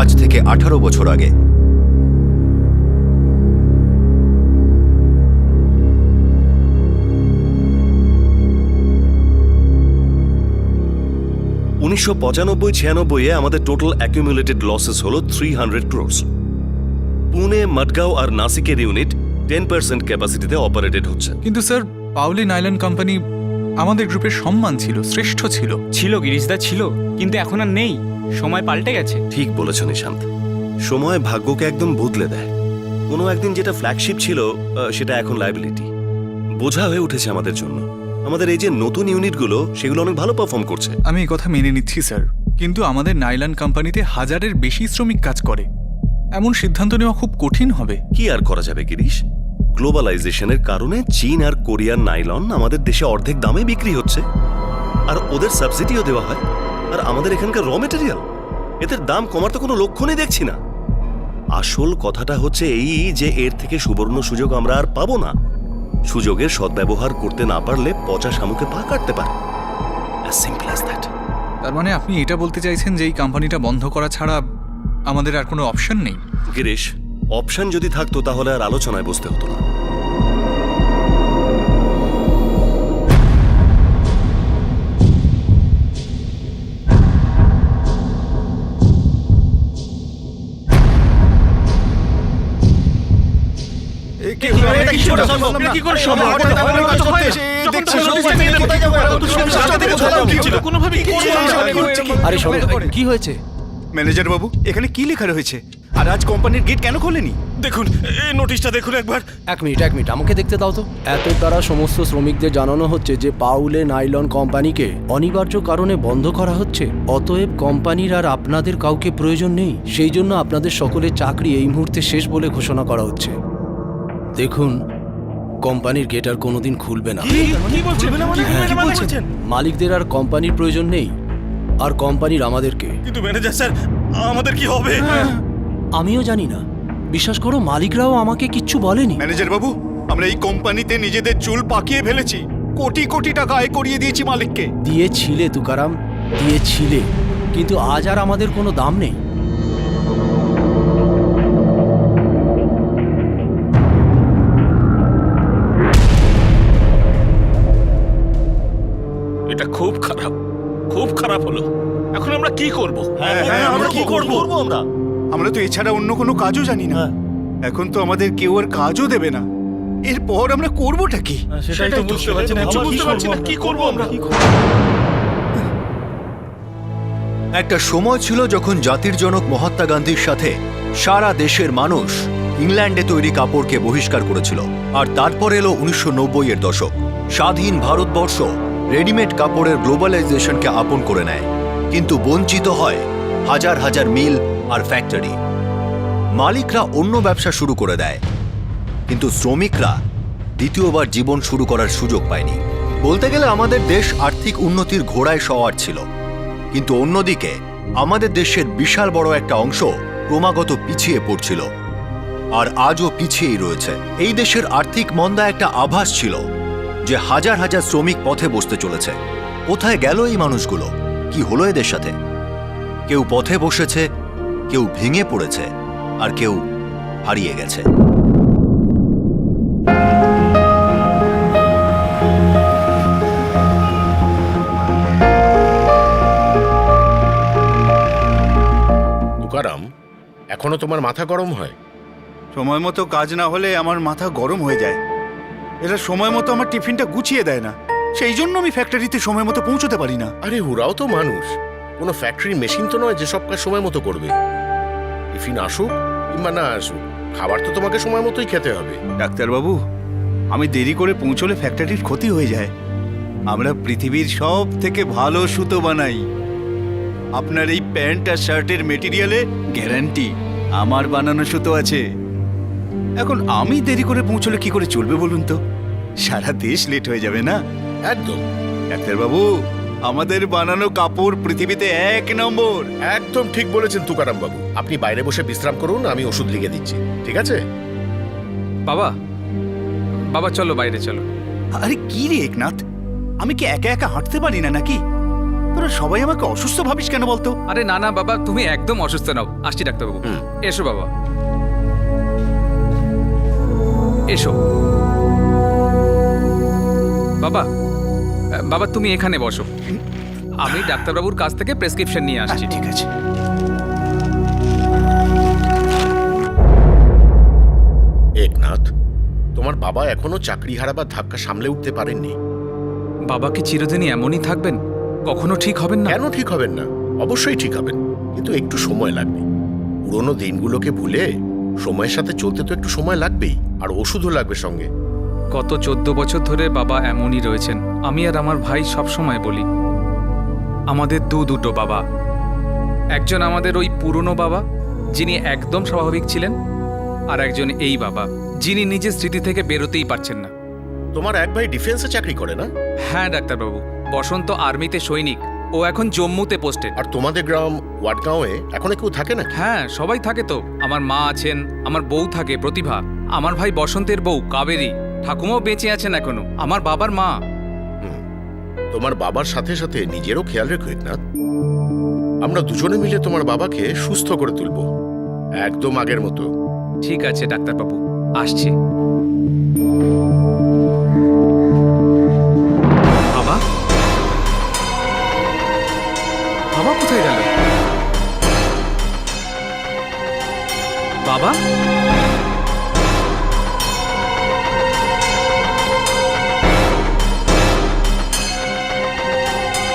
আজ থেকে 18 বছর আগে। উনিশশো 95-96 আমাদের টোটাল অ্যাকুমুলেটেড লসেস হলো 300 ক্রোর্স। পুনে, মডগাঁও আর নাসিকের ইউনিট 10% ক্যাপাসিটিতে অপারেটেড হচ্ছে। কিন্তু স্যার, পাউলি নাইলন কোম্পানি আমাদের গ্রুপের সম্মান ছিল, শ্রেষ্ঠ ছিল। ছিল গিরিশদা, ছিল, কিন্তু এখন আর নেই। সময় পাল্টে গেছে। ঠিক বলেছ নিশান্ত, সময় ভাগ্যকে একদম বদলে দেয়। কোনো একদিন যেটা ফ্ল্যাগশিপ ছিল সেটা এখন লায়াবিলিটি, বোঝা হয়ে উঠেছে আমাদের জন্য। আমাদের এই যে নতুন ইউনিটগুলো, সেগুলো অনেক ভালো পারফর্ম করছে। আমি এই কথা মেনে নিচ্ছি স্যার, কিন্তু আমাদের নাইলন কোম্পানিতে 1000-এর বেশি শ্রমিক কাজ করে। এমন সিদ্ধান্ত নেওয়া খুব কঠিন হবে। কি আর করা যাবে গিরিশ, গ্লোবালাইজেশনের কারণে চীন আর কোরিয়ার নাইলন আমাদের দেশে অর্ধেক দামে বিক্রি হচ্ছে, আর ওদের সাবসিডিও দেওয়া হয়। আর আমাদের এখানকার র মেটেরিয়াল, এদের দাম কমার তো কোনো লক্ষণই দেখছি না। আসল কথাটা হচ্ছে এই যে এর থেকে সুবর্ণ সুযোগ আমরা আর পাবো না। সুযোগের সদ্ব্যবহার করতে না পারলে পচা শামুকে পা কাটতে পারে। As simple as that. তার মানে আপনি এটা বলতে চাইছেন যে এই কোম্পানিটা বন্ধ করা ছাড়া আমাদের আর কোনো অপশন নেই? গিরিশ, অপশন যদি থাকতো তাহলে আর আলোচনায় বসতে হতো না। আরে কি হয়েছে ম্যানেজার বাবু? এখানে কি লেখা রয়েছে? আর আজ কোম্পানির গেট কেন খোলেনি? দেখুন, এই নোটিশটা দেখুন একবার। এক মিনিট আমাকে দেখতে দাও তো। এত দ্বারা সমস্ত শ্রমিকদের জানানো হচ্ছে যে পাউলে নাইলন কোম্পানিকে অনিবার্য কারণে বন্ধ করা হচ্ছে। অতএব কোম্পানির আর আপনাদের কাউকে প্রয়োজন নেই। সেই জন্য আপনাদের সকলের চাকরি এই মুহূর্তে শেষ বলে ঘোষণা করা হচ্ছে। দেখুন, কোম্পানির গেট আর কোনোদিন খুলবে না। মালিকদের আর কোম্পানির প্রয়োজন নেই, আর কোম্পানির আমাদেরকে। কিন্তু ম্যানেজার স্যার, আমাদের কি হবে? আমিও জানি না, বিশ্বাস করো, মালিকরাও আমাকে কিচ্ছু বলেনি। ম্যানেজার বাবু, আমরা এই কোম্পানিতে নিজেদের চুল পাকিয়ে ফেলেছি, কোটি কোটি টাকা আয় করিয়ে দিয়েছি মালিককে। দিয়েছিলে তুকারাম, দিয়েছিলে, কিন্তু আজ আর আমাদের কোনো দাম নেই। এটা খুব খারাপ, খুব খারাপ হলো। এখন আমরা কি করব? আমরা কি করব? আমরা তো এছাড়া অন্য কোনো কাজও জানি না। এখন তো আমাদের কেউ আর কাজও দেবে না। এরপর আমরা করবোটা কি? সেটাই তো বুঝতে পারছি না, বুঝতে পারছি না কি করব আমরা। একটা সময় ছিল যখন জাতির জনক মহাত্মা গান্ধীর সাথে সারা দেশের মানুষ ইংল্যান্ডে তৈরি কাপড়কে বহিষ্কার করেছিল। আর তারপর এলো 1990-এর দশক। স্বাধীন ভারতবর্ষ রেডিমেড কাপড়ের গ্লোবালাইজেশনকে আপন করে নেয়, কিন্তু বঞ্চিত হয় হাজার হাজার মিল আর ফ্যাক্টরি। মালিকরা অন্য ব্যবসা শুরু করে দেয়, কিন্তু শ্রমিকরা দ্বিতীয়বার জীবন শুরু করার সুযোগ পায়নি। বলতে গেলে আমাদের দেশ আর্থিক উন্নতির ঘোড়ায় সওয়ার ছিল, কিন্তু অন্যদিকে আমাদের দেশের বিশাল বড় একটা অংশ ক্রমাগত পিছিয়ে পড়ছিল, আর আজও পিছিয়েই রয়েছে। এই দেশের আর্থিক মন্দা একটা আভাস ছিল যে হাজার হাজার শ্রমিক পথে বসতে চলেছে। কোথায় গেল এই মানুষগুলো? কি হলো এদের সাথে? কেউ পথে বসেছে, কেউ ভেঙে পড়েছে, আর কেউ হারিয়ে গেছে। তুকারাম, এখনো তোমার মাথা গরম হয়? সময় মতো কাজ না হলে আমার মাথা গরম হয়ে যায়। এরা সময় মতো আমার টিফিনটা গুছিয়ে দেয় না, সেই জন্য আমি ফ্যাক্টরিতে সময় মতো পৌঁছতে পারি না। আরে ওরাও তো মানুষ, কোনো ফ্যাক্টরি মেশিন তো নয় যে সব কাজ সময় মতো করবে। টিফিন আসুক কিংবা না আসুক, খাবার তো তোমাকে সময় মতোই খেতে হবে। ডাক্তারবাবু, আমি দেরি করে পৌঁছলে ফ্যাক্টরির ক্ষতি হয়ে যায়। আমরা পৃথিবীর সব থেকে ভালো সুতো বানাই। আপনার এই প্যান্ট আর শার্টের মেটেরিয়ালে গ্যারান্টি আমার বানানো সুতো আছে। এখন আমি দেরি করে পৌঁছলে কি করে চলবে বলুন তো? সারা দেশ লেট হয়ে যাবে না? একদম ডাক্তারবাবু, আমাদের বানানো কাপড় পৃথিবীতে 1 নম্বর। একদম ঠিক বলেছেন তুকারাম বাবু। আপনি বাইরে বসে বিশ্রাম করুন, আমি ওষুধ লিখে দিচ্ছি, ঠিক আছে? বাবা, বাবা চলো বাইরে চলো। আরে কি রে একনাথ, আমি কি একা একা হাঁটতে পারি না নাকি? তোরা সবাই আমাকে অসুস্থ ভাবিস কেন বলতো? আরে না না বাবা, তুমি একদম অসুস্থ নাও। আসছি ডাক্তারবাবু। এসো বাবা, এসো। বাবা, বাবা তুমি এখানে বসো, আমি ডাক্তারবাবুর কাছ থেকে প্রেসক্রিপশন নিয়ে আসছি। ঠিক আছে। একনাথ, তোমার বাবা এখনো চাকরি হারাবার ধাক্কা সামলে উঠতে পারেননি। বাবা কি চিরদিনই এমনই থাকবেন? কখনো ঠিক হবেন না? কেন ঠিক হবেন না? অবশ্যই ঠিক হবেন, কিন্তু একটু সময় লাগবে। পুরোনো দিনগুলোকে ভুলে সময়ের সাথে চলতে তো একটু সময় লাগবেই, আর ওষুধও লাগবে সঙ্গে। গত 14 বছর ধরে বাবা এমনই রয়েছেন। আমি আর আমার ভাই সব সময় বলি, আমাদের দুটো বাবা। একজন আমাদের ওই পুরনো বাবা, যিনি একদম স্বাভাবিক ছিলেন, আর একজন এই বাবা, যিনি নিজের স্মৃতি থেকে বেরোতেই পারছেন না। তোমার এক ভাই ডিফেন্সে চাকরি করে না? হ্যাঁ ডাক্তারবাবু, বসন্ত আর্মিতে সৈনিক, ও এখন জম্মুতে পোস্টেড। আর তোমাদের গ্রাম ওয়াডগাঁওয়ে এখনো কেউ থাকে না? হ্যাঁ সবাই থাকে তো। আমার মা আছেন, আমার বউ থাকে প্রতিভা, আমার ভাই বসন্তের বউ কাবেরী, ঠাকুমাও বেঁচে আছেন এখনো, আমার বাবার মা। তোমার বাবার সাথে সাথে নিজেরও খেয়াল রেখো একনাথ। আমরা দুজনে মিলে তোমার বাবাকে সুস্থ করে তুলবো, একদম আগের মতো। ঠিক আছে ডাক্তারবাবু, আসছি। বাবা, বাবা কোথায় গেল? বাবা,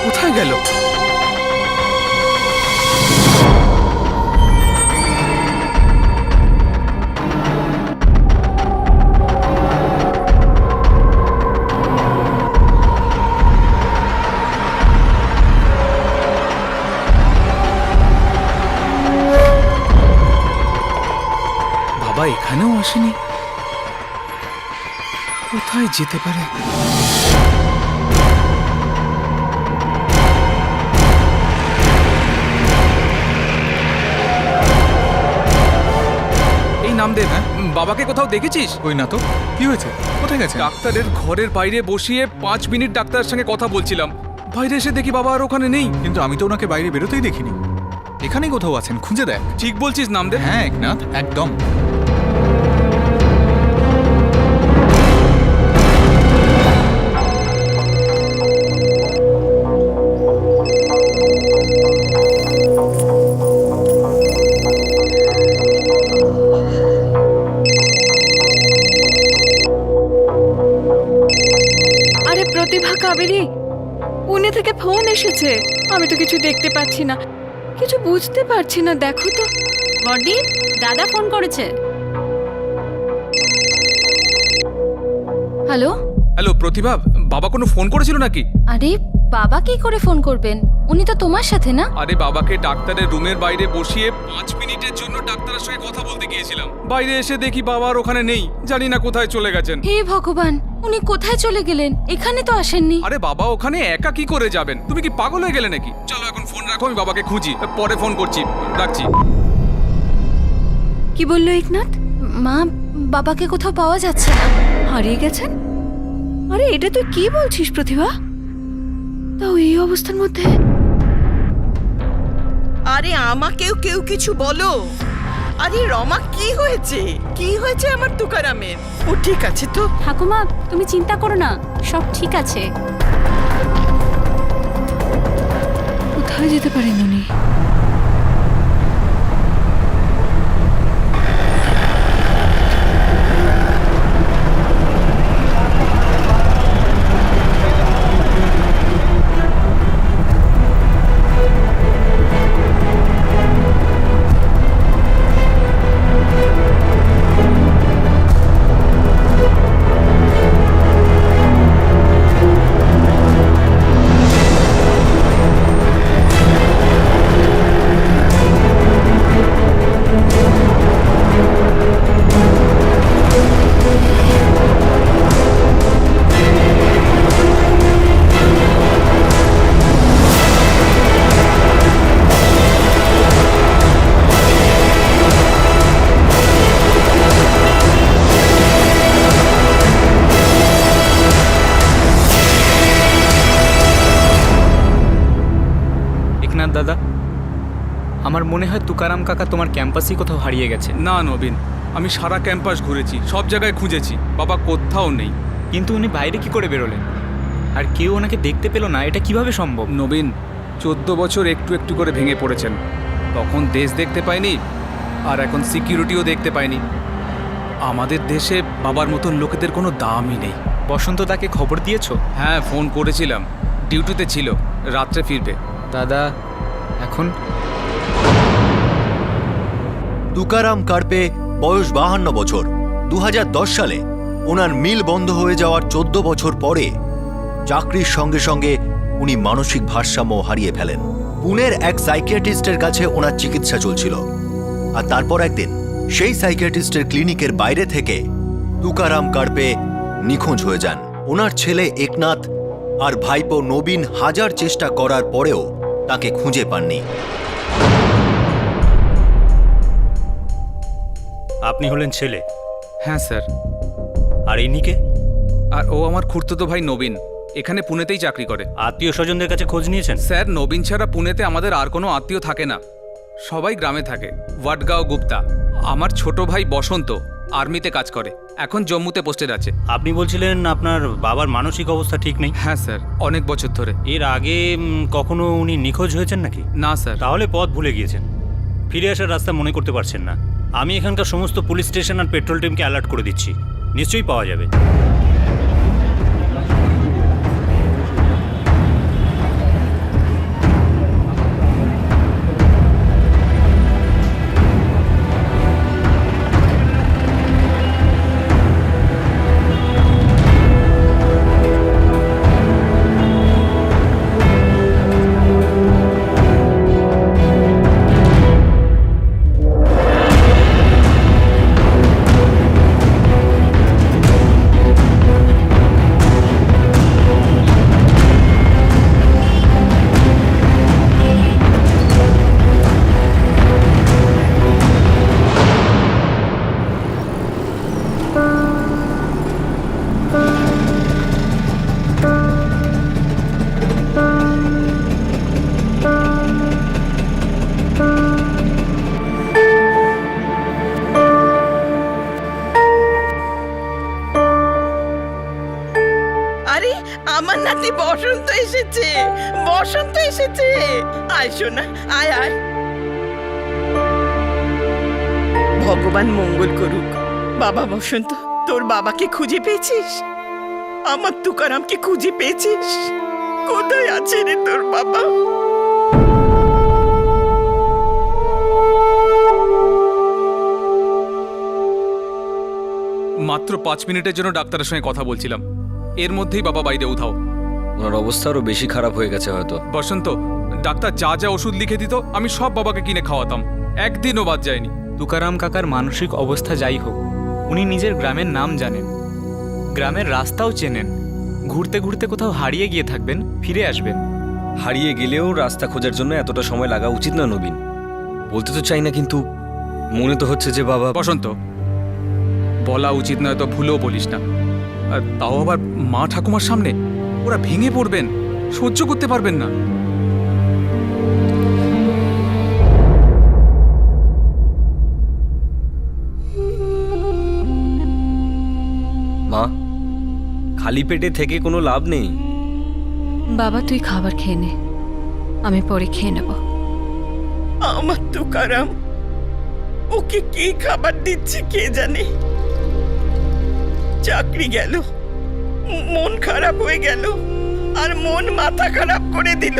কোথায় গেল? বাবা এখানেও আসেনি, কোথায় যেতে পারে? এই নামদেব, বাবাকে কোথাও দেখেছিস? ওই না তো, কি হয়েছে? কোথায় গেছে? ডাক্তারের ঘরের বাইরে বসিয়ে 5 মিনিট ডাক্তারের সঙ্গে কথা বলছিলাম, বাইরে এসে দেখি বাবা আর ওখানে নেই। কিন্তু আমি তো ওনাকে বাইরে বেরোতেই দেখিনি। এখানেই কোথাও আছেন, খুঁজে দেখ। ঠিক বলছিস নামদেব? হ্যাঁ একনাথ, একদম। আরে প্রতিভা, কাবেরী, পুনে থেকে ফোন এসেছে। আমি তো কিছু দেখতে পাচ্ছি না, কিছু বুঝতে পারছি না, দেখো তো। বড়দি, দাদা ফোন করেছে। হ্যালো। হ্যালো প্রতিভা, বাবা কোনো ফোন করেছিল নাকি? আরে বাবা কি করে ফোন করবেন? উনি তো তোমার সাথে না। আরে বাবাকে ডাক্তারের রুমের বাইরে বসিয়ে 5 মিনিটের জন্য ডাক্তারের সঙ্গে কথা বলতে গিয়েছিলাম, বাইরে এসে দেখি বাবা আর ওখানে নেই, জানি না কোথায় চলে গেছেন। হে ভগবান, উনি কোথায় চলে গেলেন? এখানে তো আসেননি। আরে বাবা ওখানে একা কি করে যাবেন? তুমি কি পাগল হয়ে গেলে নাকি? চলো এখন ফোন রাখো, আমি বাবাকে খুঁজি, পরে ফোন করছি, রাখছি। কি বললো একনাথ? মা, বাবাকে কোথাও পাওয়া যাচ্ছে না। হারিয়ে গেছেন? আরে এটা তুই কি বলছিস প্রতিভা? তাও এই অবস্থার মধ্যে? আরে আমাকেও কেউ কিছু বলো। আরে রমা, কি হয়েছে? কি হয়েছে আমার তুকারামের? ও ঠিক আছে তো? ঠাকুমা তুমি চিন্তা করো না, সব ঠিক আছে। কোথায় যেতে পারেন উনি? আমার মনে হয় তুকারাম কাকা তোমার ক্যাম্পাসই কোথাও হারিয়ে গেছে। না নবীন, আমি সারা ক্যাম্পাস ঘুরেছি, সব জায়গায় খুঁজেছি, বাবা কোথাও নেই। কিন্তু উনি বাইরে কি করে বেরোলেন? আর কেউ ওনাকে দেখতে পেল না, এটা কিভাবে সম্ভব? নবীন 14 বছর একটু একটু করে ভেঙে পড়েছেন। তখন দেশ দেখতে পাইনি, আর এখন সিকিউরিটিও দেখতে পাইনি। আমাদের দেশে বাবার মতন লোকেদের কোনো দামই নেই। বসন্ত তাকে খবর দিয়েছো? হ্যাঁ, ফোন করেছিলাম, ডিউটিতে ছিল, রাত্রে ফিরবে। দাদা এখন? তুকারাম কার্পে বয়স 52 বছর। 2010 সালে ওনার মিল বন্ধ হয়ে যাওয়ার 14 বছর পরে চাকরির সঙ্গে সঙ্গে উনি মানসিক ভারসাম্য হারিয়ে ফেলেন। পুনের এক সাইকিয়াট্রিস্টের কাছে ওনার চিকিৎসা চলছিল, আর তারপর একদিন সেই সাইকিয়াট্রিস্টের ক্লিনিকের বাইরে থেকে তুকারাম কার্পে নিখোঁজ হয়ে যান। ওনার ছেলে একনাথ আর ভাইপো নবীন হাজার চেষ্টা করার পরেও তাকে খুঁজে পাননি। আপনি হলেন ছেলে? হ্যাঁ স্যার। আর ইনিকে? আর ও আমার খুড়তুতো ভাই নবীন, এখানে পুনেতেই চাকরি করে। আত্মীয় স্বজনদের কাছে খোঁজ নিয়েছেন? স্যার, নবীন ছাড়া পুনেতে আমাদের আর কোনো আত্মীয় থাকে না, সবাই গ্রামে থাকে। ওয়াটগাঁও গুপ্তা। আমার ছোট ভাই বসন্ত আর্মিতে কাজ করে, এখন জম্মুতে পোস্টেড আছে। আপনি বলছিলেন আপনার বাবার মানসিক অবস্থা ঠিক নেই? হ্যাঁ স্যার, অনেক বছর ধরে। এর আগে কখনো উনি নিখোঁজ হয়েছেন নাকি? না স্যার। তাহলে পথ ভুলে গিয়েছেন, ফিরে আসার রাস্তা মনে করতে পারছেন না। আমি এখানকার সমস্ত পুলিশ স্টেশন আর পেট্রোল টিমকে অ্যালার্ট করে দিচ্ছি, নিশ্চয়ই পাওয়া যাবে। আরে আমার নাতি বসন্ত এসেছে, বসন্ত এসেছে। আয় সোনা, আয় আয়। ভগবান মঙ্গল করুক। বাবা বসন্ত, তোর বাবাকে খুঁজে পেয়েছিস? আমার তুকারামকে খুঁজে পেয়েছিস? কোথায় আছে রে তোর বাবা? মাত্র 5 মিনিটের জন্য ডাক্তারের সঙ্গে কথা বলছিলাম, এর মধ্যেই বাবা বাইরে উধাও। ওনার অবস্থা আরো বেশি খারাপ হয়ে গেছে হয়তো। বসন্ত, ডাক্তার যা যা ওষুধ লিখে দিত আমি সব বাবাকে কিনে খাওয়াতাম, একদিনও বাদ যায়নি। তুকারাম কাকার মানসিক অবস্থা যাই হোক, উনি নিজের গ্রামের নাম জানেন, গ্রামের রাস্তাও চেনেন। ঘুরতে ঘুরতে কোথাও হারিয়ে গিয়ে থাকবেন, ফিরে আসবেন। হারিয়ে গেলেও রাস্তা খোঁজার জন্য এতটা সময় লাগা উচিত না নবীন। বলতে তো চাই না, কিন্তু মনে তো হচ্ছে যে বাবা। বসন্ত, বলা উচিত নয় তো ভুলেও বলিস না, আর তাও আবার মা ঠাকুমার সামনে। ওরা ভেঙে পড়বেন, সহ্য করতে পারবেন না। মা, খালি পেটে থেকে কোনো লাভ নেই। বাবা তুই খাবার খেয়ে নে, আমি পরে খেয়ে নেব। আমার তুকারাম, ওকে কি খাবার দিচ্ছে কে জানে। চাকরি গেল, মন খারাপ হয়ে গেল, আর মন মাথা খারাপ করে দিল।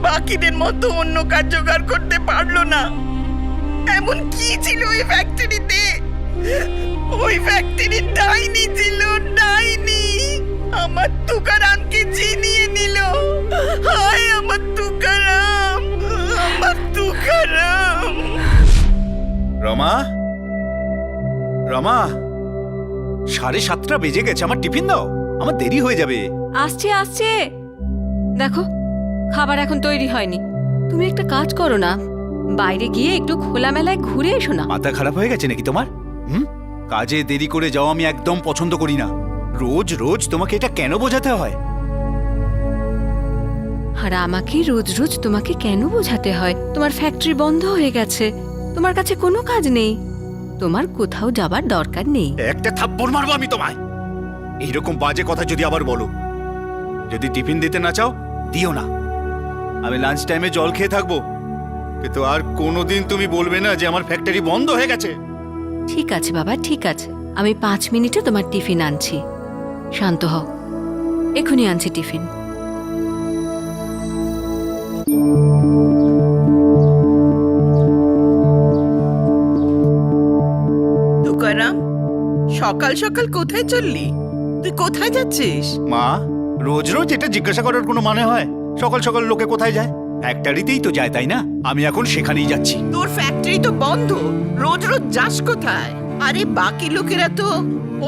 বাকিদের মতো অন্য কাজ জোগাড় করতে পারলো না। এমন কি ছিল ওই ফ্যাক্টরিতে? ওই ফ্যাক্টরির ডাইনি ছিল, ডাইনি। আমার তুকারামকে চিনিয়ে নিল। হায় আমার তুকারাম, আমার তুকারাম। রমা, রমা, 7:30 বেজে গেছে, আমার টিফিন দাও, আমার দেরি হয়ে যাবে। আসছে আসছে, দেখো খাবার এখন তৈরি হয়নি। তুমি একটা কাজ করো না, বাইরে গিয়ে একটু খোলামেলায় ঘুরে এসো না। মাথা খারাপ হয়ে গেছে নাকি তোমার? কাজে দেরি করে যাও আমি একদম পছন্দ করি না। রোজ রোজ তোমাকে এটা কেন বোঝাতে হয়? আর আমাকে রোজ রোজ তোমাকে কেন বোঝাতে হয়? তোমার ফ্যাক্টরি বন্ধ হয়ে গেছে, তোমার কাছে কোনো কাজ নেই, তোমার কোথাও যাবার দরকার নেই। একটা থাপ্পড় মারবো আমি তোমায় এইরকম বাজে কথা যদি আবার বলো। যদি টিফিন দিতে না চাও দিও না, আমি লাঞ্চ টাইমে জল খেয়ে থাকবো, কিন্তু আর কোনোদিন তুমি বলবে না যে আমার ফ্যাক্টরি বন্ধ হয়ে গেছে। ঠিক আছে বাবা, ঠিক আছে, আমি 5 মিনিটে তোমার টিফিন আনছি। শান্ত হও, এখনই আনছি টিফিন। তুকারাম, সকাল সকাল কোথায় চললি? তুই কোথায় যাচ্ছিস? মা, রোজ রোজ এটা জিজ্ঞাসা করার কোনো মানে হয়? সকাল সকাল লোকে কোথায় যায়? ফ্যাক্টরিতেই তো যায়, তাই না? আমি এখন সেখানেই যাচ্ছি। তোর ফ্যাক্টরি তো বন্ধ, রোজ রোজ যাস কোথায়? আরে বাকি লোকেরা তো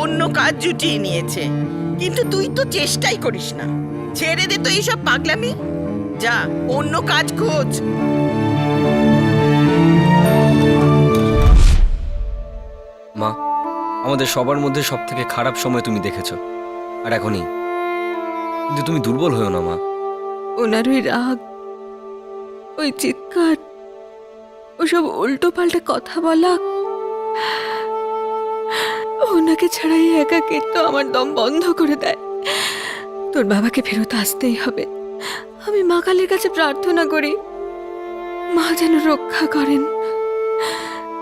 অন্য কাজ জুটিয়ে নিয়েছে, কিন্তু তুই তো চেষ্টাই করিস না। ছেড়ে দে তো এইসব পাগলামি, যা অন্য কাজ খোঁজ। মা, আমাদের সবার মধ্যে সব থেকে খারাপ সময় তুমি দেখেছো, আর এখনই। কিন্তু তুমি দুর্বল হয়েও না মা। ওনার ওই রাগ, ওই চিৎকার, ওসব উল্টো পাল্টা কথা বলা, ওনাকে ছাড়াই একাকিত্ব আমার দম বন্ধ করে দেয়। তোর বাবাকে ফেরত আসতেই হবে। আমি মা কালীর কাছে প্রার্থনা করি, মা যেন রক্ষা করেন।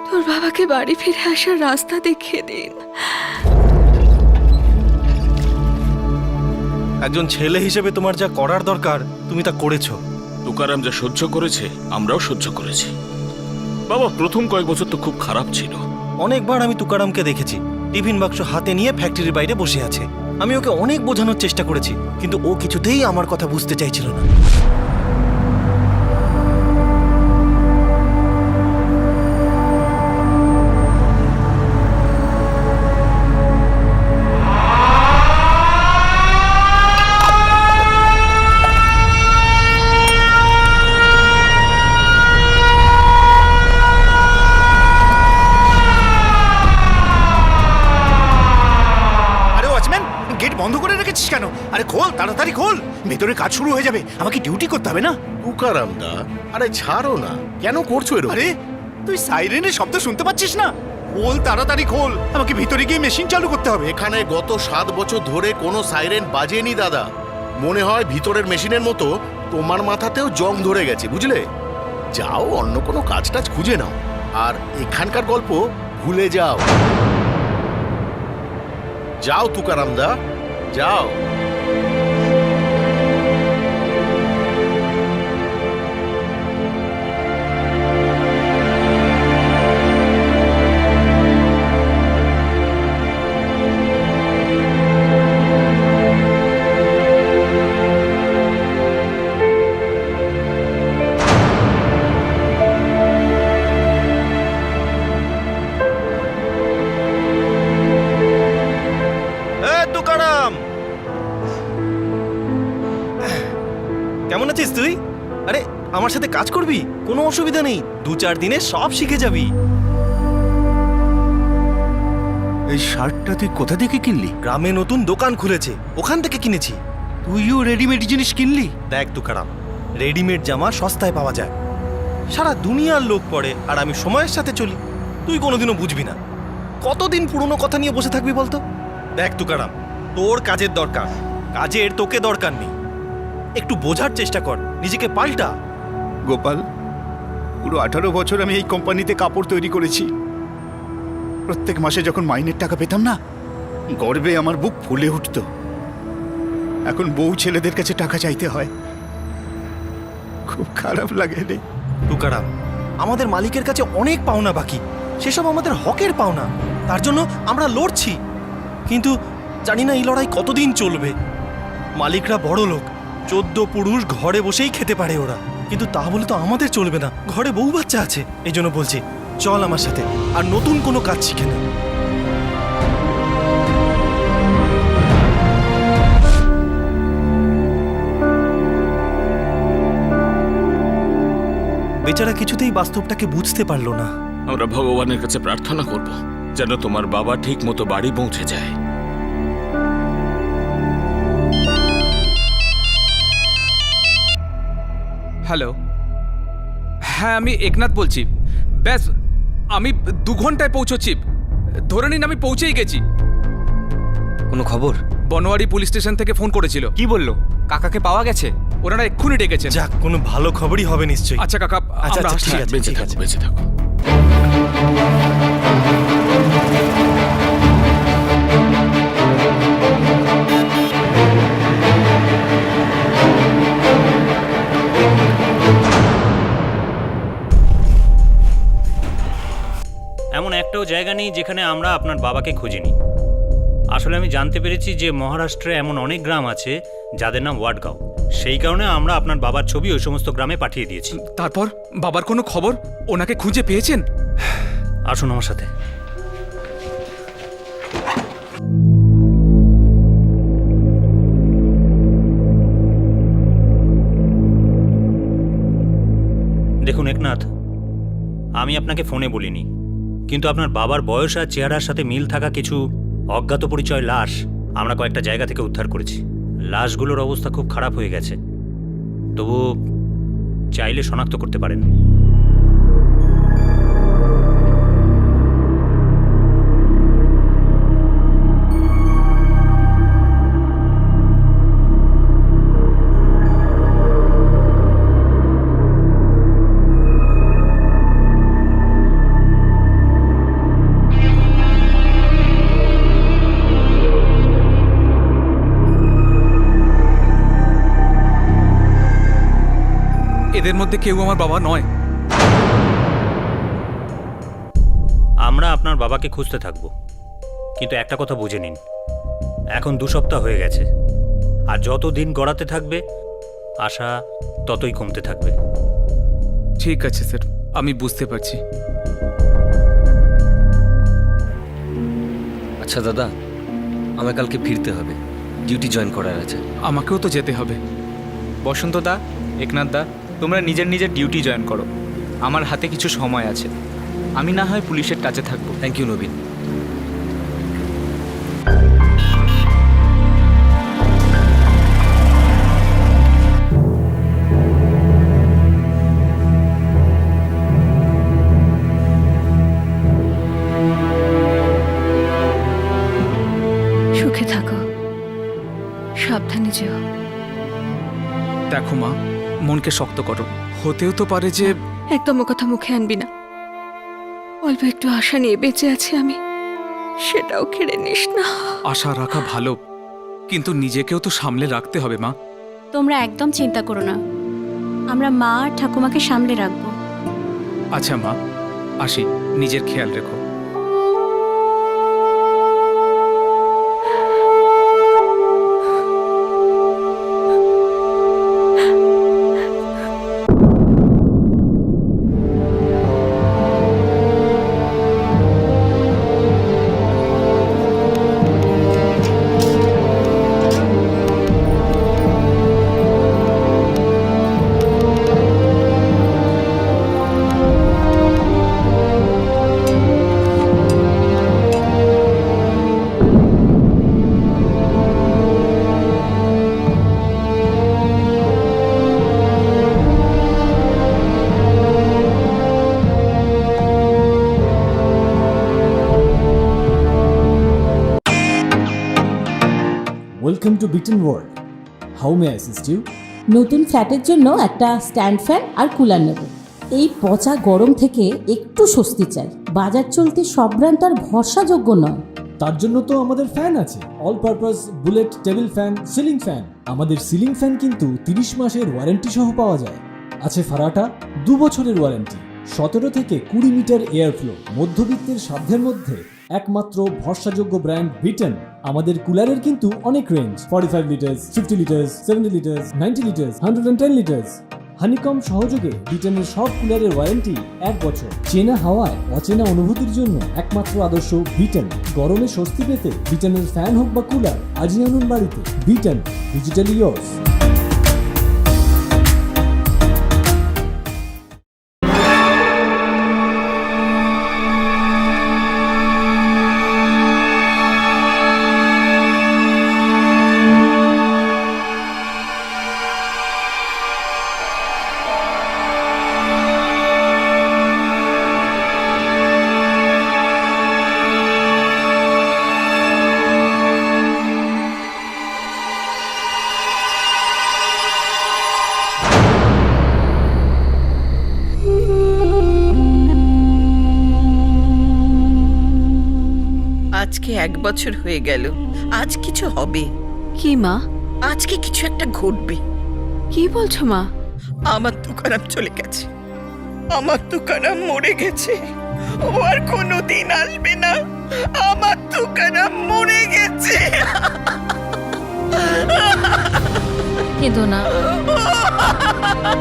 তোর বাবাকে বাড়ি ফিরে আসার রাস্তা দেখিয়ে দিন। একজন ছেলে হিসেবে তোমার যা করার দরকার তুমি তা করেছো। তুকারাম যা সহ্য করেছে আমরাও সহ্য করেছি। বাবা, প্রথম কয়েক বছর তো খুব খারাপ ছিল। অনেকবার আমি তুকারামকে দেখেছি টিফিন বাক্স হাতে নিয়ে ফ্যাক্টরির বাইরে বসে আছে। আমি ওকে অনেক বোঝানোর চেষ্টা করেছি, কিন্তু ও কিছুতেই আমার কথা বুঝতে চাইছিল না। গেট বন্ধ করে রেখেছিস কেন? আরে খোল, তাড়াতাড়ি খোল, ভেতরে কাজ শুরু হয়ে যাবে, আমাকে ডিউটি করতে হবে না? তুকারাম দা, আরে ছাড়ো না, কেন করছো এরকম? আরে তুই সাইরেনের শব্দ শুনতে পাচ্ছিস না? খোল, তাড়াতাড়ি খোল, আমাকে ভিতরে গিয়ে মেশিন চালু করতে হবে। এখানে গত 7 বছর ধরে কোনো সাইরেন বাজেনি দাদা। মনে হয় ভিতরের মেশিনের মতো তোমার মাথাতেও জং ধরে গেছে, বুঝলে? যাও অন্য কোনো কাজ টাজ খুঁজে নাও, আর এখানকার গল্প ভুলে যাও। যাও তুকারাম দা, যাও। কেমন আছিস তুই? আরে আমার সাথে কাজ করবি? কোনো অসুবিধা নেই, 2-4 দিনে সব শিখে যাবি। এই শার্টটা তুই কোথা থেকে কিনলি? গ্রামে নতুন দোকান খুলেছে, ওখান থেকে কিনেছি। তুইও রেডিমেড জিনিস কিনলি? দেখ তুকারাম, রেডিমেড জামা সস্তায় পাওয়া যায়, সারা দুনিয়ার লোক পরে, আর আমি সময়ের সাথে চলি। তুই কোনোদিনও বুঝবি না। কতদিন পুরনো কথা নিয়ে বসে থাকবি বলতো? দেখ তুকারাম, তোর কাজের দরকার, কাজের তোকে দরকার নেই। একটু বোঝার চেষ্টা কর, নিজেকে পাল্টা। গোপাল, পুরো 18 বছর আমি এই কোম্পানিতে কাপড় তৈরি করেছি। প্রত্যেক মাসে যখন মাইনের টাকা পেতাম না, গর্বে আমার বুক ফুলে উঠত। এখন বউ ছেলেদের কাছে টাকা চাইতে হয়, খুব খারাপ লাগে রে। তুকারাম, আমাদের মালিকের কাছে অনেক পাওনা বাকি, সেসব আমাদের হকের পাওনা, তার জন্য আমরা লড়ছি। কিন্তু জানি না এই লড়াই কতদিন চলবে। মালিকরা বড় লোক, 14 পুরুষ ঘরে বসেই খেতে পারে ওরা, কিন্তু তা বলে তো আমাদের চলবে না, ঘরে বউ বাচ্চা আছে। এই জন্য বলছি, চল আমার সাথে, আর নতুন কোনো কাজ শিখে নে। বেচারা কিছুতেই বাস্তবটাকে বুঝতে পারলো না। আমরা ভগবানের কাছে প্রার্থনা করব যেন তোমার বাবা ঠিক মতো বাড়ি পৌঁছে যায়। হ্যালো, হ্যাঁ আমি একনাথ বলছি। ব্যাস আমি 2 ঘন্টায় পৌঁছচ্ছি। ধরে নিন আমি পৌঁছেই গেছি। কোনো খবর? বনোয়ারি পুলিশ স্টেশন থেকে ফোন করেছিল। কি বললো? কাকাকে পাওয়া গেছে? ওনারা এক্ষুনি ডেকেছেন। যাক, কোনো ভালো খবরই হবে নিশ্চয়ই। আচ্ছা কাকা, আমরা আসছি। বেঁচে থাকো, বেঁচে থাকো। এমন একটাও জায়গা নেই যেখানে আমরা আপনার বাবাকে খুঁজিনি। আসলে আমি জানতে পেরেছি যে মহারাষ্ট্রে এমন অনেক গ্রাম আছে যাদের নাম ওয়াডগাঁও। সেই কারণে আমরা আপনার বাবার ছবি ওই সমস্ত গ্রামে পাঠিয়ে দিয়েছি। তারপর বাবার কোনো খবর? ওনাকে খুঁজে পেয়েছেন? আসুন আমার সাথে। দেখুন একনাথ, আমি আপনাকে ফোনে বলিনি, কিন্তু আপনার বাবার বয়স আর চেহারার সাথে মিল থাকা কিছু অজ্ঞাত পরিচয় লাশ আমরা কয়েকটা জায়গা থেকে উদ্ধার করেছি। লাশগুলোর অবস্থা খুব খারাপ হয়ে গেছে, তবু চাইলে শনাক্ত করতে পারেন। এদের মধ্যে কেউ আমার বাবা নয়। আমরা আপনার বাবাকে খুঁজতে থাকব, কিন্তু একটা কথা বুঝে নিন, এখন 2 সপ্তাহ হয়ে গেছে, আর যত দিন গড়াতে থাকবে আশা ততই কমতে থাকবে। ঠিক আছে স্যার, আমি বুঝতে পারছি। আচ্ছা দাদা, আমার কালকে ফিরতে হবে, ডিউটি জয়েন করার আছে। আমাকেও তো যেতে হবে। বসন্ত দা, একনাথ দা, তোমরা নিজের নিজের ডিউটি জয়েন করো। আমার হাতে কিছু সময় আছে, আমি না হয় পুলিশের টাচে থাকবো। থ্যাংক ইউ নবীন। সুখে থাকো, সাবধানে যেও। দেখো মা, মনকে শক্ত করো। হতেও তো পারে যে একদম ও কথা মুখে আনবি না। অল্প একটু আশা নিয়ে বেঁচে আছি আমি, সেটাও কেড়ে নিস না। আশা রাখা ভালো, কিন্তু নিজেকেও তো সামলে রাখতে হবে মা। তোমরা একদম চিন্তা করো না, আমরা মা আর ঠাকুমাকে সামলে রাখবো। আচ্ছা মা, আসি, নিজের খেয়াল রেখো। Welcome to Beaten World. How may I assist you? নতুন ফ্ল্যাটের জন্য একটা স্ট্যান্ড ফ্যান আর কুলার নেব। এই পচা গরম থেকে একটু স্বস্তি চাই। বাজার চলতে সব ব্র্যান্ড আর ভরসাযোগ্য নয়। তার জন্য তো আমাদের ফ্যান আছে, all purpose bullet table fan, ceiling fan. আমাদের সিলিং ফ্যান কিন্তু 30 মাসের ওয়ারেন্টি সহ পাওয়া যায়। আছে ফারাটা 2 বছরের ওয়ারেন্টি, 17 থেকে 20 মিটার এয়ার ফ্লো। মধ্যবিত্তের সাধ্যের মধ্যে একমাত্র ভরসাযোগ্য ব্র্যান্ড বিটেন। আমাদের কুলারের কিন্তু অনেক range, 45 litres, 50 litres, 70 litres, 90 litres, 110 litres. Honeycomb সহযোগে বিটেনের সব কুলারের ওয়ারেন্টি 1 বছর। চেনা হাওয়ায় অচেনা অনুভূতির জন্য একমাত্র আদর্শ বিটেন। গরমে স্বস্তি পেতে বিটেনের ফ্যান হোক বা কুলার, আজই আনুন বাড়িতে। Beaten, digitally yours. 1 বছর হয়ে গেল। আজ কিছু হবে, কি মা? আজকে কিছু একটা ঘটবে। কি বলছো মা? আমার তুকারাম চলে গেছে, আমার তুকারাম মরে গেছে, ও আর কোনোদিন আসবে না। আমার তুকারাম মরে গেছে। কেঁদো না,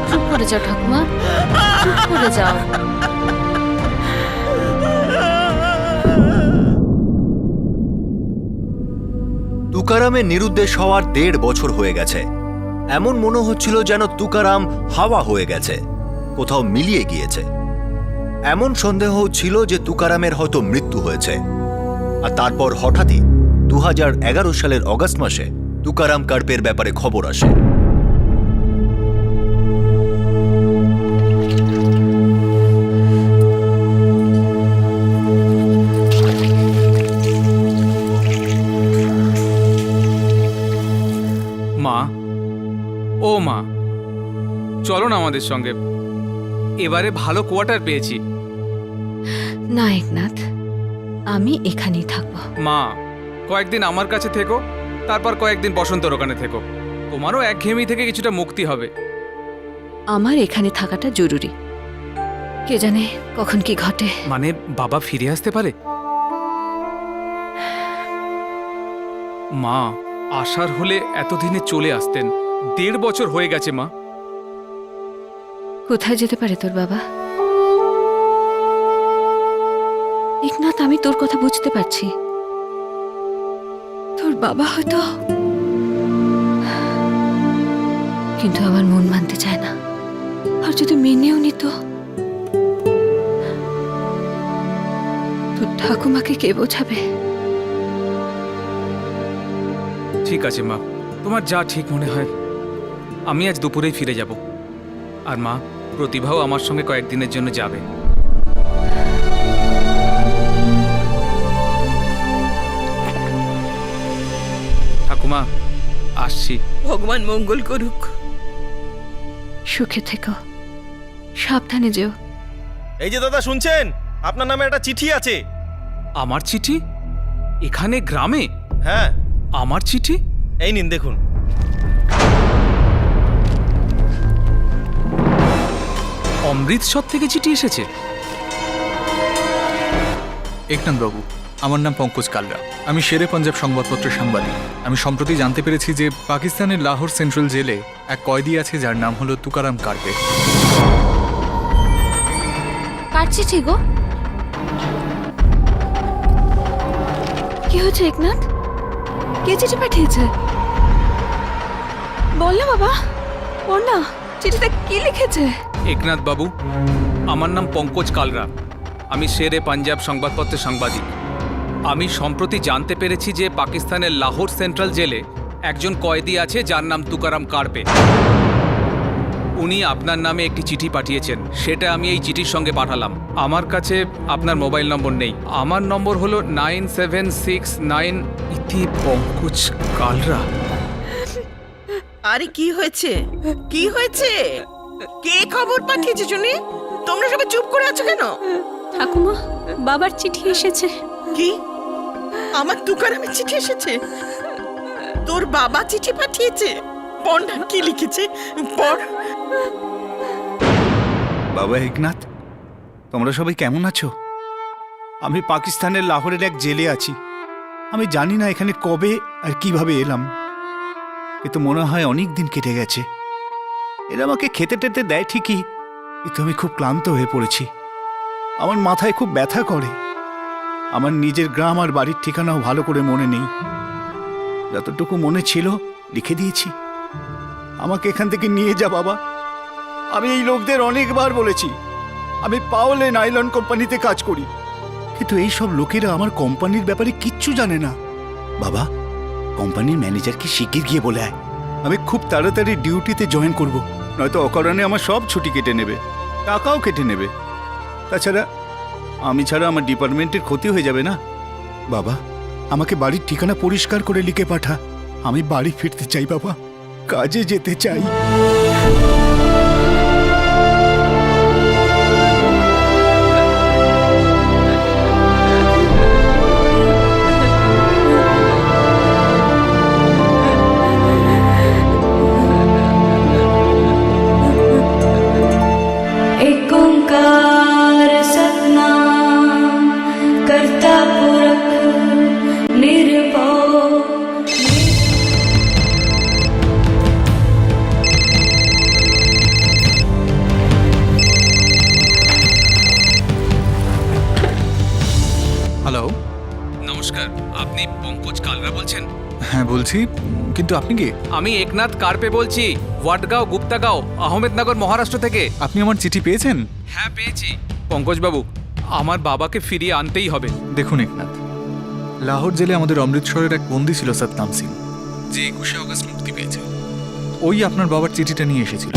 চুপ করে যাও ঠাকুমা, চুপ করে যাও। তুকারামের নিরুদ্দেশ হওয়ার 1.5 বছর হয়ে গেছে। এমন মনে হচ্ছিল যেন তুকারাম হাওয়া হয়ে গেছে, কোথাও মিলিয়ে গিয়েছে। এমন সন্দেহ ছিল যে তুকারামের হয়তো মৃত্যু হয়েছে। আর তারপর হঠাৎই 2011 সালের অগাস্ট মাসে তুকারাম কার্পের ব্যাপারে খবর আসে। মা, ও মা, চলো না আমাদের সঙ্গে। এবারে ভালো কোয়ার্টার পেয়েছি। না একনাথ, আমি এখানেই থাকবো। মা, কয়েকদিন আমার কাছে থেকো, তারপর কয়েকদিন বসন্তর ওখানে থেকো। তোমারও একঘেয়েমি থেকে কিছুটা মুক্তি হবে। আমার এখানে থাকাটা জরুরি, কে জানে কখন কি ঘটে। মানে বাবা ফিরে আসতে পারে? মা, আসার হলে এতদিনে চলে আসতেন। 1.5 বছর হয়ে গেছে মা। কোথায় যেতে পারে তোর বাবা? একনাথ, আমি তোর কথা বুঝতে পারছি। তোর বাবা হয়তো, কিন্তু আমার মন মানতে চায় না। আর যদি মেনেও নিত, তোর ঠাকুমাকে কে বোঝাবে? ঠিক আছে মা, তোমার যা ঠিক মনে হয়। আমি আজ দুপুরেই ফিরে যাব। আর মা, প্রতিভাও আমার সঙ্গে কয়েকদিনের জন্য যাবে। ঠাকুমা, আসছি। ভগবান মঙ্গল করুক। সুখে থেকো, সাবধানে যেও। এই যে দাদা, শুনছেন? আপনার নামে একটা চিঠি আছে। আমার চিঠি? এখানে গ্রামে? হ্যাঁ। আমার চিঠি? এই নিন, দেখুন। অমৃতসর থেকে চিঠি এসেছে? একনাথ বাবু, আমার নাম পঙ্কজ কালরা। আমি শেরে পাঞ্জাব সংবাদপত্রের সাংবাদিক। আমি সম্প্রতি জানতে পেরেছি যে পাকিস্তানের লাহোর সেন্ট্রাল জেলে এক কয়েদি আছে যার নাম হলো তুকারাম কার্পে। কার চিঠি গো? কি হয়েছে একনাথ? কে চিঠি পাঠিয়েছে? বল না বাবা, বল না, চিঠিটা কি লিখেছে? একনাথ বাবু, আমার নাম পঙ্কজ কালরা। আমি শেরে পাঞ্জাব সংবাদপত্রের সাংবাদিক। আমি সম্প্রতি জানতে পেরেছি যে পাকিস্তানের লাহোর সেন্ট্রাল জেলে একজন কয়েদি আছে যার নাম তুকারাম কার্পে। উনি আপনার নামে একটি চিঠি পাঠিয়েছেন, সেটা আমি এই চিঠির সঙ্গে পাঠালাম। আমার কাছে আপনার মোবাইল নম্বর নেই। আমার নম্বর হলো 9769 ইতি পঙ্কজ কালরা। আরে কি হয়েছে? কি হয়েছে? কে খবর পাঠিয়েছে শুনি? তোমরা সবাই চুপ করে আছো কেন? ঠাকুমা, বাবার চিঠি এসেছে। কি? আমার তুকারামের চিঠি এসেছে? তোর বাবা চিঠি পাঠিয়েছে? পন্ডা কি লিখেছে পড়। বাবা একনাথ, তোমরা সবাই কেমন আছো? আমি পাকিস্তানের লাহোরের এক জেলে আছি। আমি জানি না এখানে কবে আর কিভাবে এলাম, কিন্তু মনে হয় অনেক দিন কেটে গেছে। এরা আমাকে খেতে টেতে দেয় ঠিকই, কিন্তু আমি খুব ক্লান্ত হয়ে পড়েছি। আমার মাথায় খুব ব্যথা করে। আমার নিজের গ্রাম আর বাড়ির ঠিকানাও ভালো করে মনে নেই। যতটুকু মনে ছিল লিখে দিয়েছি। আমাকে এখান থেকে নিয়ে যা বাবা। আমি এই লোকদের অনেকবার বলেছি আমি পাওলে নাইলন কোম্পানিতে কাজ করি, কিন্তু এই সব লোকেরা আমার কোম্পানির ব্যাপারে কিচ্ছু জানে না। বাবা, কোম্পানির ম্যানেজারকে শিগগির গিয়ে বলে আয়, আমি খুব তাড়াতাড়ি ডিউটিতে জয়েন করব, নয়তো অকারণে আমার সব ছুটি কেটে নেবে, টাকাও কেটে নেবে। তাছাড়া আমি ছাড়া আমার ডিপার্টমেন্টের ক্ষতি হয়ে যাবে না। বাবা, আমাকে বাড়ির ঠিকানা পরিষ্কার করে লিখে পাঠা। আমি বাড়ি ফিরতে চাই বাবা, কাজে যেতে চাই। হ্যাঁ বলছি, কিন্তু আপনি কি? আমি একনাথ কার্পে বলছি, ওয়াটগাঁও গুপ্তাগাঁও আহমেদনগর মহারাষ্ট্র থেকে। আপনি আমার চিঠি পেয়েছেন? হ্যাঁ পেয়েছি। পঙ্কজবাবু, আমার বাবাকে ফিরিয়ে আনতেই হবে। দেখুন একনাথ, লাহোর জেলে আমাদের অমৃতসরের এক বন্দী ছিল সতনাম সিং, যে 21শে অগস্ট মুক্তি পেয়েছে। ওই আপনার বাবার চিঠিটা নিয়ে এসেছিল।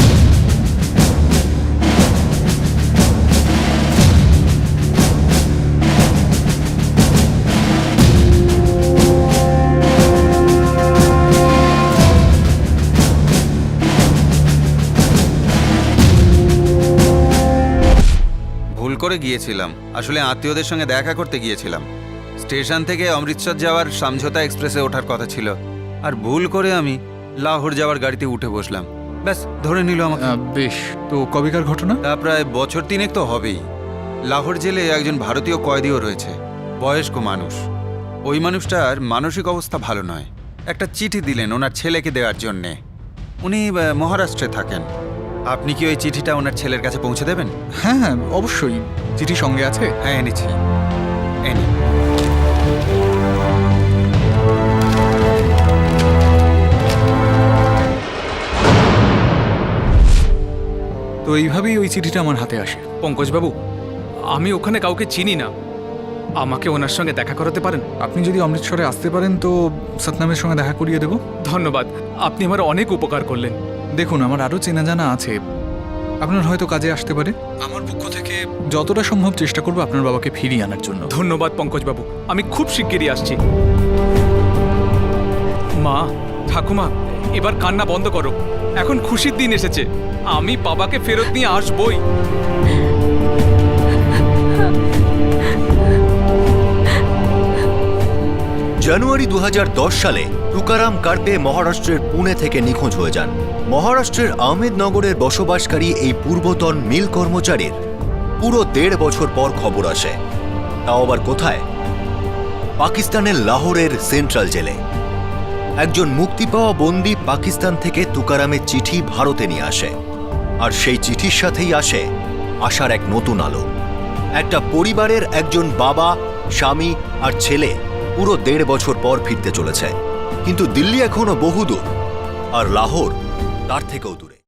ভুল করে গিয়েছিলাম, আসলে আত্মীয়দের সঙ্গে দেখা করতে গিয়েছিলাম। স্টেশন থেকে অমৃতসর যাওয়ার সমঝোতা এক্সপ্রেসে ওঠার কথা ছিল, আর ভুল করে আমি লাহোর যাওয়ার গাড়িতে উঠে বসলাম। ব্যাস ধরে নিল আমাকে। বেশ, তো কবেকার ঘটনা? তা প্রায় বছর 3 তো হবেই। লাহোর জেলে একজন ভারতীয় কয়েদিও রয়েছে, বয়স্ক মানুষ। ওই মানুষটার মানসিক অবস্থা ভালো নয়। একটা চিঠি দিলেন ওনার ছেলেকে দেওয়ার জন্যে। উনি মহারাষ্ট্রে থাকেন। আপনি কি ওই চিঠিটা ওনার ছেলের কাছে পৌঁছে দেবেন? হ্যাঁ হ্যাঁ, অবশ্যই। চিঠি সঙ্গে আছে? হ্যাঁ এনেছি, এনে। তো এইভাবেই ওই চিঠিটা আমার হাতে আসে। পঙ্কজবাবু, আমি ওখানে কাউকে চিনি না, আমাকে ওনার সঙ্গে দেখা করাতে পারেন? আপনি যদি অমৃতসরে আসতে পারেন তো সতনামের সঙ্গে দেখা করিয়ে দেব। ধন্যবাদ, আপনি আমার অনেক উপকার করলেন। দেখুন, আমার আরও চেনা জানা আছে, আপনার হয়তো কাজে আসতে পারে। আমার পক্ষ থেকে যতটা সম্ভব চেষ্টা করবো আপনার বাবাকে ফিরিয়ে আনার জন্য। ধন্যবাদ পঙ্কজবাবু, আমি খুব শিগগিরই আসছি। মা, ঠাকুমা, এবার কান্না বন্ধ করো। এখন খুশির দিন এসেছে, আমি বাবাকে ফেরত নিয়ে আসবই। জানুয়ারি 2010 সালে তুকারাম কার্পে মহারাষ্ট্রের পুনে থেকে নিখোঁজ হয়ে যান। মহারাষ্ট্রের আহমেদনগরের বসবাসকারী এই পূর্বতন মিল কর্মচারীর পুরো 1.5 বছর পর খবর আসে। তাও আবার কোথায়? পাকিস্তানের লাহোরের সেন্ট্রাল জেলে। একজন মুক্তি পাওয়া বন্দী পাকিস্তান থেকে তুকারামের চিঠি ভারতে নিয়ে আসে, আর সেই চিঠির সাথেই আসে আশার এক নতুন আলো। একটা পরিবারের একজন বাবা, স্বামী আর ছেলে পুরো 1.5 বছর পর ফিরতে চলেছে। কিন্তু দিল্লি এখনো বহুদূর, আর লাহোর তার থেকেও দূরে।